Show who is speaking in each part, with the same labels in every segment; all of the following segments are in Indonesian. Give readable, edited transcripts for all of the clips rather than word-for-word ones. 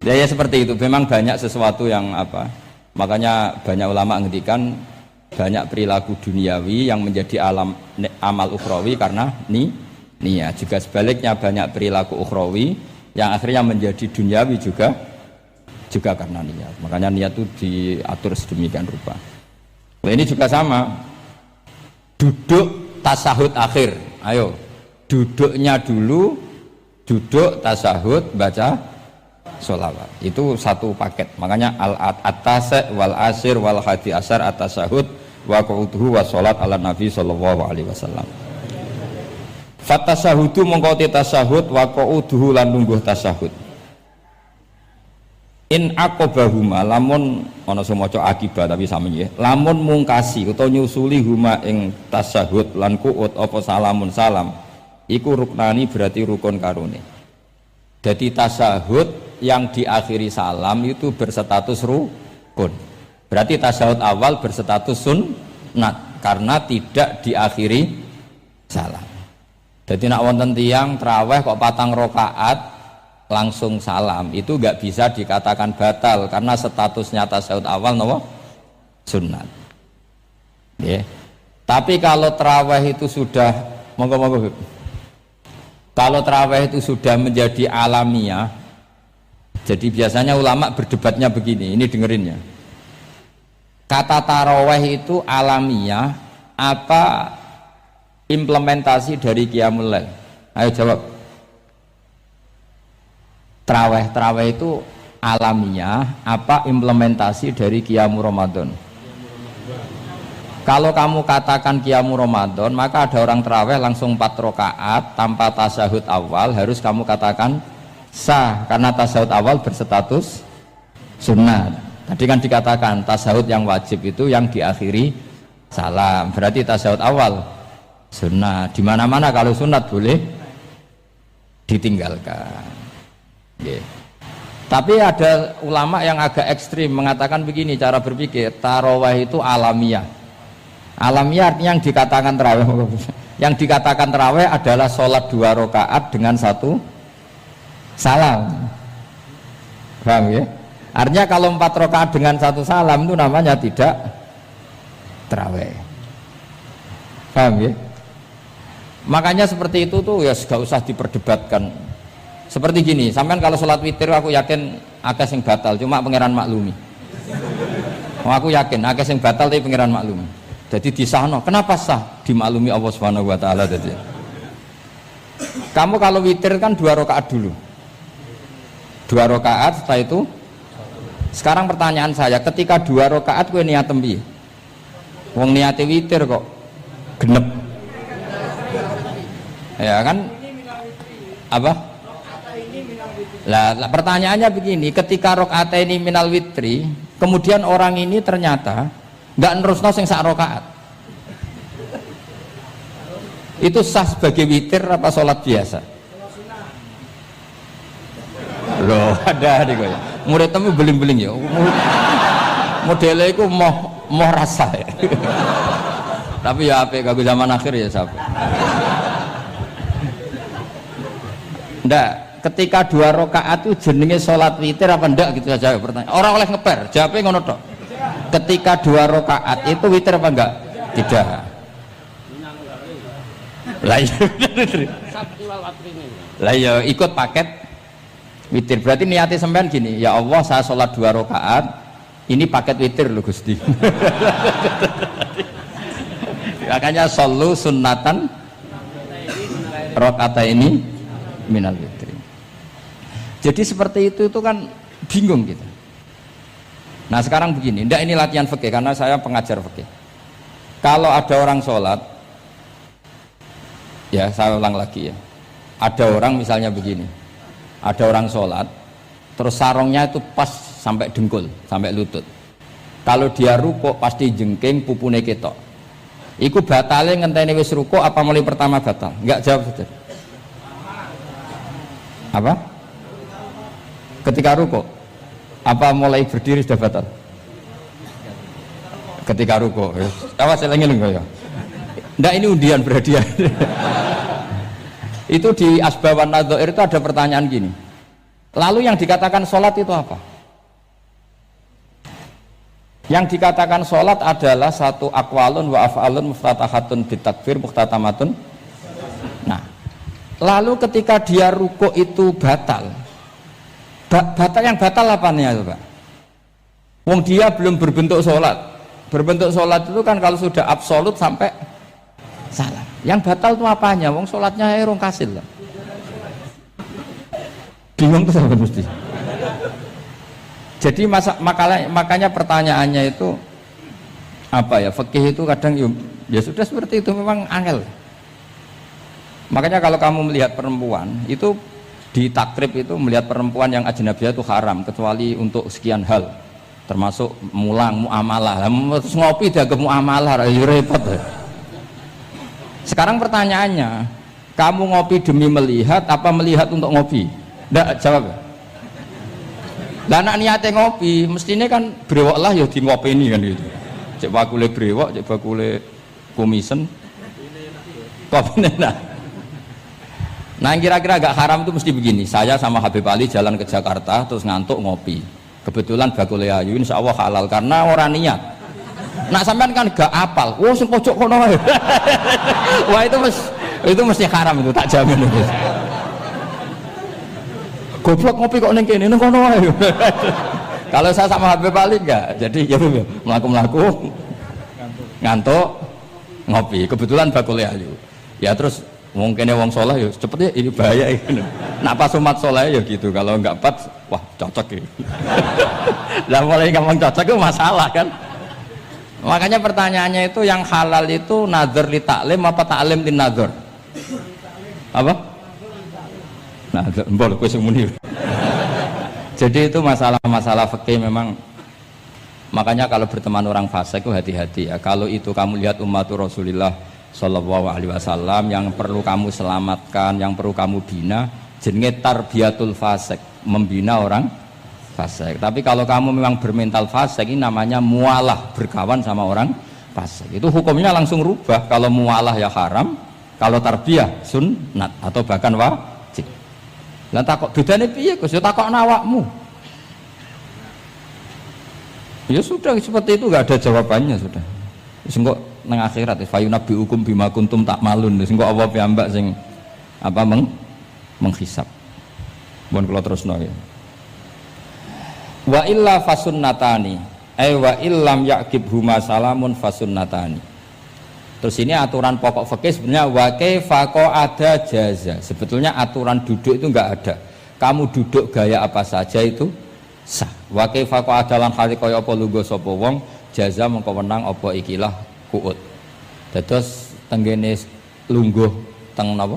Speaker 1: Ya seperti itu. Memang banyak sesuatu yang apa? Makanya banyak ulama ngendikan banyak perilaku duniawi yang menjadi amal ukhrawi karena niat. Juga sebaliknya banyak perilaku ukhrawi yang akhirnya menjadi duniawi juga karena niat. Makanya niat itu diatur sedemikian rupa. Nah, ini juga sama. Duduk tasahud akhir. Ayo, duduknya dulu, duduk tasahud baca sholawat. Itu satu paket. Makanya al-atase wal asir wal hadi asar at-tasahud wa qu'uduhu wa sholat ala nabi sallallahu alaihi wasallam. Fatasahudu mongko tasahud wa qu'uduhu lan lungguh tasahud. In aqobahuma lamun ana sing maca akibah tapi sami nggih. Lamun mungkasi utawa nyusuli huma ing tasahud lan qu'ud apa salamun salam iku ruknani berarti rukun karone. Jadi tasahud yang diakhiri salam itu berstatus rukun. Berarti tasahud awal berstatus sunnat karena tidak diakhiri salam. Jadi nak wonten tiyang traweh kok 4 rakaat langsung salam itu enggak bisa dikatakan batal karena statusnya tasawuf awal nopo sunnat. Yeah. Tapi kalau tarawih itu sudah monggo kalau tarawih itu sudah menjadi alamiah, jadi biasanya ulama berdebatnya begini, ini dengerinnya. Kata tarawih itu alamiah apa implementasi dari qiyamul lail? Ayo jawab. Tarawih itu alamiah apa implementasi dari Qiyamu Ramadan? Kalau kamu katakan Qiyamu Ramadan, maka ada orang tarawih langsung 4 rakaat tanpa tasahud awal, harus kamu katakan sah karena tasahud awal berstatus sunnah. Tadi kan dikatakan tasahud yang wajib itu yang diakhiri salam, berarti tasahud awal sunnah. Di mana-mana kalau sunat boleh ditinggalkan. Yeah. Tapi ada ulama yang agak ekstrim mengatakan begini cara berpikir, tarawih itu alamiah. Alamiah artinya yang dikatakan tarawih, yang dikatakan tarawih adalah sholat 2 rakaat dengan 1 salam. Paham ya? Artinya kalau 4 rakaat dengan 1 salam itu namanya tidak tarawih. Paham ya? Makanya seperti itu tuh ya gak usah diperdebatkan. Seperti gini, sampean kalau sholat witir aku yakin akeh sing batal, cuma pangeran maklumi. Aku yakin akeh sing batal tapi pangeran maklumi. Jadi disahno, kenapa sah? Dimaklumi Allah Subhanahu wa taala tadi. Kamu kalau witir kan 2 rakaat dulu. 2 rakaat setelah itu. Sekarang pertanyaan saya, ketika 2 rakaat kowe niat piye? Wong niate witir kok genep. Ya kan? Apa? Lah pertanyaannya begini, ketika rakaat ini minal witri, kemudian orang ini ternyata nggak nerusno sing sak rakaat, itu sah sebagai witir apa sholat biasa? Loh ada nih ya, murid temu beling-beling ya, modelnya itu mau rasa ya. Tapi ya apa kagak zaman akhir ya sampai. Ndak. Ketika 2 rakaat itu jenenge sholat witir apa enggak gitu saja pertanyaan. Orang oleh ngeper, jawabnya ngono tok. Ketika 2 rakaat itu witir apa enggak? Tidak. Lah ya ikut paket witir. Berarti niatnya sampean gini, ya Allah saya sholat 2 rakaat, ini paket witir loh Gusti. Makanya shollu sunnatan rakaat ini minal witri. Jadi seperti itu kan bingung gitu. Nah sekarang begini, ndak ini latihan fikih karena saya pengajar fikih. Kalau ada orang sholat, ya saya ulang lagi ya. Ada orang misalnya begini, ada orang sholat, terus sarungnya itu pas sampai dengkul, sampai lutut. Kalau dia rukuk pasti jengking pupune ketok. Iku batale ngenteni wis rukuk apa mulai pertama batal? Enggak jawab saja. Apa? Ketika rukuk apa mulai berdiri sudah batal? Ketika rukuk awas eling-eling ya. Ndak ini undian berhadiah. Itu di Asbawan Nadhair itu ada pertanyaan gini, Lalu yang dikatakan sholat itu apa? Yang dikatakan sholat adalah satu aqwalun wa af'alun muftatahatun bitakbir muhtatamatun. Nah, lalu ketika dia ruku itu batal. Batal yang batal apanya itu Pak? Wong dia belum berbentuk sholat. Berbentuk sholat itu kan kalau sudah absolut sampai salam. Yang batal itu apanya? Wong sholatnya erong kasil lah. Bingung tuh sampai mesti. Jadi makanya pertanyaannya itu apa ya? Fikih itu kadang ya sudah seperti itu, memang angel. Makanya kalau kamu melihat perempuan itu di takrib itu melihat perempuan yang ajnabiyah itu haram kecuali untuk sekian hal, termasuk mulang muamalah. Terus ngopi dia ke muamalah repot. Sekarang pertanyaannya, kamu ngopi demi melihat apa melihat untuk ngopi? Nggak jawab. Lah anak niate ngopi, mestinya kan brewok lah ya di ngopeni kan gitu. Cek bakule brewok, cek bakule kumisen. Kopine nah. Nah kira-kira agak haram itu mesti begini. Saya sama Habib Ali jalan ke Jakarta terus ngantuk ngopi. Kebetulan bakule ayu insya Allah halal karena orang niat. Nah sampean kan gak apal. Oh sing pojok kono wae. Wah itu mesti haram itu tak jamin itu. Goblok ngopi kok ning kene ning kono wae. Kalau saya sama Habib Ali enggak. Jadi ya mlaku-mlaku ngantuk ngopi. Kebetulan bakule ayu. Ya terus mungkin wong soleh ya cepet ya ini bahaya ini. Nak pas umat soleh ya gitu. Kalau enggak pas wah cocok ya. Lah mulai ngomong cocok itu masalah kan. Makanya pertanyaannya itu yang halal itu nazar li taklim apa taklim li nazar? Apa? Nah, boleh kowe sing muni. Jadi itu masalah-masalah fikih memang. Makanya kalau berteman orang fasik itu hati-hati ya. Kalau itu kamu lihat umatur Rasulullah Shallallahu Alaihi Wasallam yang perlu kamu selamatkan, yang perlu kamu bina, jenenge tarbiyatul fasik, membina orang fasik. Tapi kalau kamu memang bermental fasik, ini namanya mualah, berkawan sama orang fasik. Itu hukumnya langsung rubah. Kalau mualah ya haram, kalau tarbiyah sunnat atau bahkan wajib. Lah takok bedane piye Gus? Ya takok awakmu. Ya sudah seperti itu, enggak ada jawabannya sudah. Wis engko nang akhirat fayunabi hukum bima kuntum tak malun. Wis engko apa piyambak sing apa menghisab. Mun kula terusno ya. Wa illa fasunnatani wa illam yaqib huma salamun fasunnatani. Terus ini aturan pokok fikih sebenarnya wa kaifa ada jaza. Sebetulnya aturan duduk itu enggak ada. Kamu duduk gaya apa saja itu sah. Wa kaifa ada lan hale kaya apa lungguh sapa wong jaza mengko wenang apa ikilah qu'ud. Dados tenggene lungguh teng napa?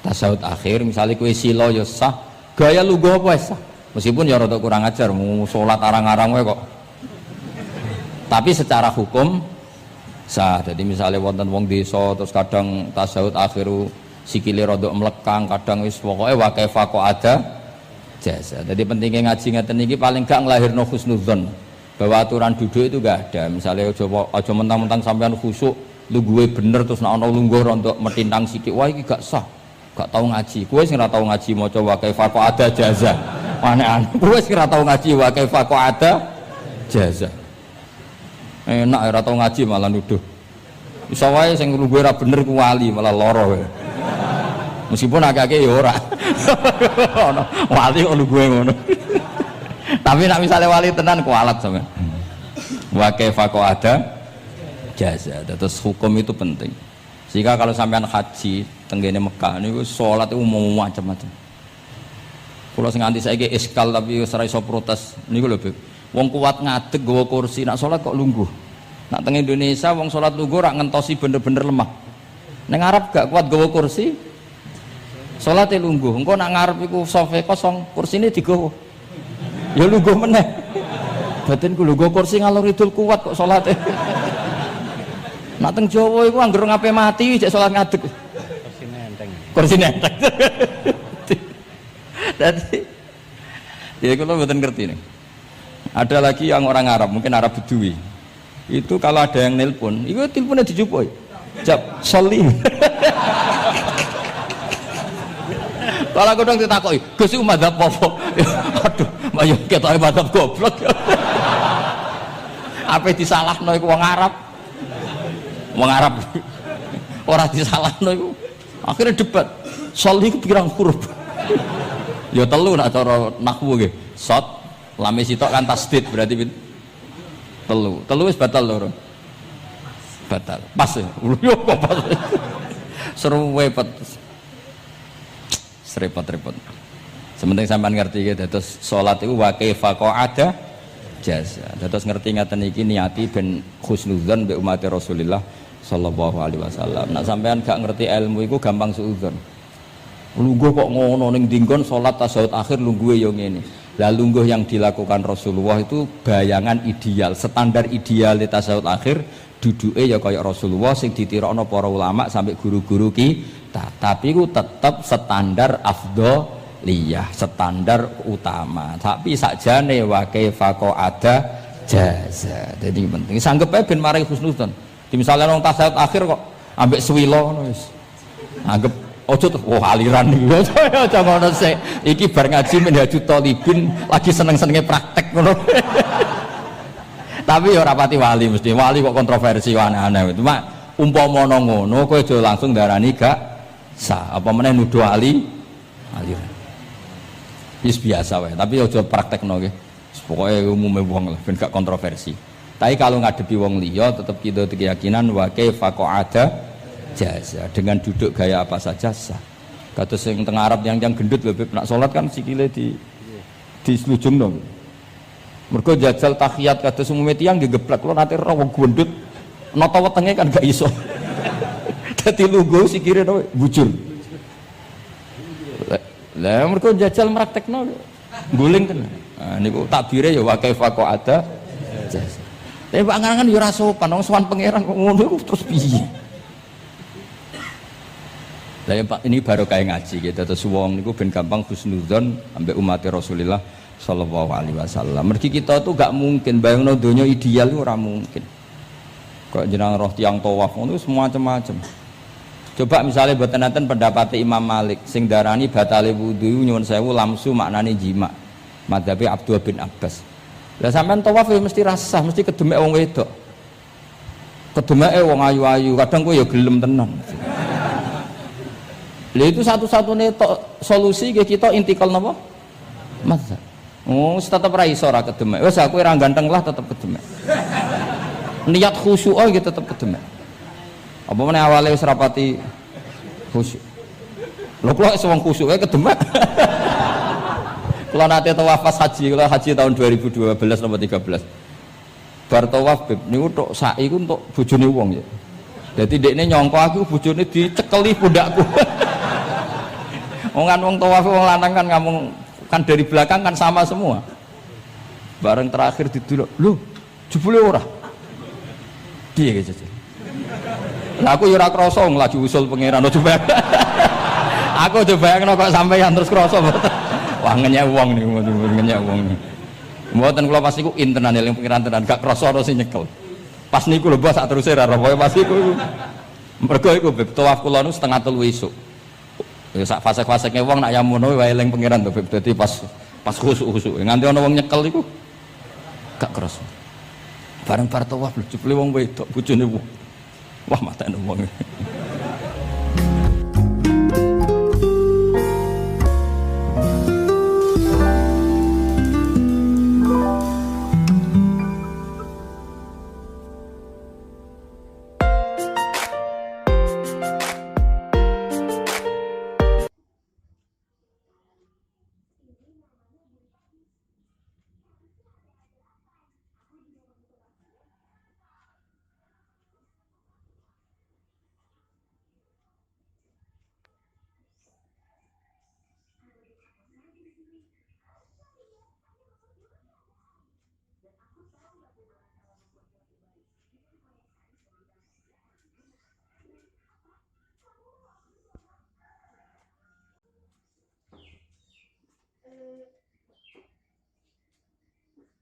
Speaker 1: Tasawuf akhir misalnya kowe sila ya sah, gaya lungguh apa sah. Meskipun ya rada kurang ajar, mau sholat arang-arang wae kok. Tapi secara hukum sah. Jadi misalnya wonten wong desa terus kadang tasawuf akhiru sikile rada mlekang, kadang wis pokoke wa kaifa ada jasa. Jadi pentingnya ngaji ngeten iki paling gak nglahirno husnudzon bahwa aturan duduk itu gak ada. Misalnya aja mentang-mentang sampean khusyuk lungguhe bener terus nek ana lungguh rontok metintang sithik, wah iki gak sah. Gak tau ngaji. Kowe sing ora tau ngaji maca wa kaifa ada jaza. Aneh-aneh, gue sih ora tau ngaji wa kaifa ada jaza. Enak ora tau ngaji malah nuduh. Iso wae sing lungguhe ora bener ku wali malah lara wae. Meskipun agak-agak ya ora. Ono wali kok lungguhe ngono. Tapi nek misale wali tenan kualat sampean. Wa kaifa ada jaza. Terus hukum itu penting. Sehingga kalau sampean haji tenggene Mekah niku salat itu mau macam-macam. Kalau sing nganti saiki iskal tapi wis ora iso protes niku lho, Beb. Wong kuat ngadeg nggawa kursi, nak salat kok lungguh. Nak teng Indonesia wong salat lungguh ora ngentosi bener-bener lemah. Ning Arab gak kuat nggawa kursi, salate lungguh. Engko nak ngarep iku sofa kosong, kursine digawa. Ya lungguh meneh. Batinku lho nggawa kursi ngalor idul kuat kok salate. Nak teng Jawa iku anggere ngape mati cek salat ngadeg. Kursine enteng. Kursine enteng. Jadi ya kalau betul ngerti nih. Ada lagi yang orang Arab, mungkin Arab Bedui. Itu kalau ada yang nelpon, itu teleponnya dijupuk. Jawab, soli. Kalau kadang ditakoki, Gus iku madzhab apa? Aduh, mayo ketoke madzhab goblok. Apa disalahno iku wong Arab? Wong Arab. Ora disalahno iku. Akhirnya debat. Sol iku pirang huruf? Ya telu nak cara nahwu nggih. Sot, lam sitok kan tasdid berarti telu. Telu wis batal lho. Batal. Pas ya. Yo kok pas. Seru repot. Serepot-repot. Sementing sampean ngerti gitu, terus sholat itu wa kaifa qa'ada jaza. Terus ngerti ngaten iki niati ben husnudzon mbek umat Rasulullah sallallahu alaihi wasallam. Nek sampean gak ngerti ilmu iku gampang suudzon. Lungguh kok ngono ning dinggon salat tasyahud akhir lungguhe yo ngene. Lah lungguh yang dilakukan Rasulullah itu bayangan ideal, standar ideal tasyahud akhir duduke ya kaya Rasulullah sing ditirokno para ulama sampai guru-guru kita. Tapi ku tetap standar afdholiyah, standar utama. Tapi sakjane wa kaifa ada jaza. Jadi penting sanggep ae ben maring husnudzon. Di misalnya wong tasyahud akhir kok ambek swilo ngono wis. Anggap ojo tuh, aliran nih, ojo ngono sih. Iki bar ngaji Minhajut Thalibin lagi seneng-senenge praktek ngono. Tapi ya rapati wali mesti wali kok kontroversi aneh-aneh. Cuma umpama ngono kowe aja langsung darani gak sah. Apa meneh nuduh aliran. Wis biasa wae, tapi aja praktekno nggih. Pokoke umume wong lah ben gak kontroversi. Tapi kalau ngadepi wong liya tetep kita keyakinan wa kaifa ada jaza dengan duduk gaya apa saja sah. Kados sing teng Arab yang gendut lho Beb nak salat kan sikile di selujung dong. Mergo jajal tahiyat kados umume tiyang nggih geblek kula nate ora wong gendut nata wetenge kan gak iso. Dadi lungguh sikire to bujur. Lah mergo jajal praktekno guling tenan. Nah niku takbire ya wa kaifa ada jaza. Tapi angan-angan ya ora sopan wong sowan pangeran kok ngono iku terus piye? Lah Pak ini baru kayak ngaji gitu terus wong niku ben gampang husnudzon ambek umat Rasulullah sallallahu alaihi wasallam. Mergi kita tuh gak mungkin bayangno donya ideal itu ora mungkin. Kok jeneng roh tiyang tawaf ngono semua macam-macam. Coba misalnya mboten enten pendapat Imam Malik sing darani batale wudu nyuwun sewu lamsu maknane jima. Madzhabe Abdullah bin Abbas. Lah sampean tawaf ya mesti rasah, mesti kedemek wong wedok. Kedemeke wong ayu-ayu, kadang kowe ya gelem tenan. Lah itu satu-satunya solusi kita intikal napa? Mazhab. Oh, tetep ra iso ra kedemek. Wis aku ora ganteng lah tetep kedemek. Niat khusyuk oh gitu tetep kedemek. Apa meneh awale wis rapati khusyuk. Lho kok wong khusyuk ae kedemek. Kula nate tawaf pas haji, kula haji tahun 2012 nomor 13. Bar tawaf Beb niku tok sa'i ku entuk bojone wong ya. Dadi dekne nyangka aku bojone dicekeli pundakku. Wong tawaf wong lanang kan ngomong kan dari belakang kan sama semua. Bareng terakhir didelok, lho, jebule ora. Piye gitu. Lah aku ya ora krasa lagi usul pangeran coba. Aku coba bayangno kok sampeyan terus krasa mboten. Wah ngenyek wong niku, ngenyek wong niku. Mboten kula pas niku intenan eling pangeran tenan gak krasa ora sing nyekel. Pas niku lho bos sak teruse ra rokoe pas iku. Mergo iku tawaf kula nu setengah 3 esuk. Ya sak fase-faseke wong nak yamono wae eling pangeran to Beb. Dadi pas khusuk-khusuk nganti ana wong nyekel iku gak kerasa. Bareng bar tawaf lho jebule wong wedok bojone wong. Wah matane wong.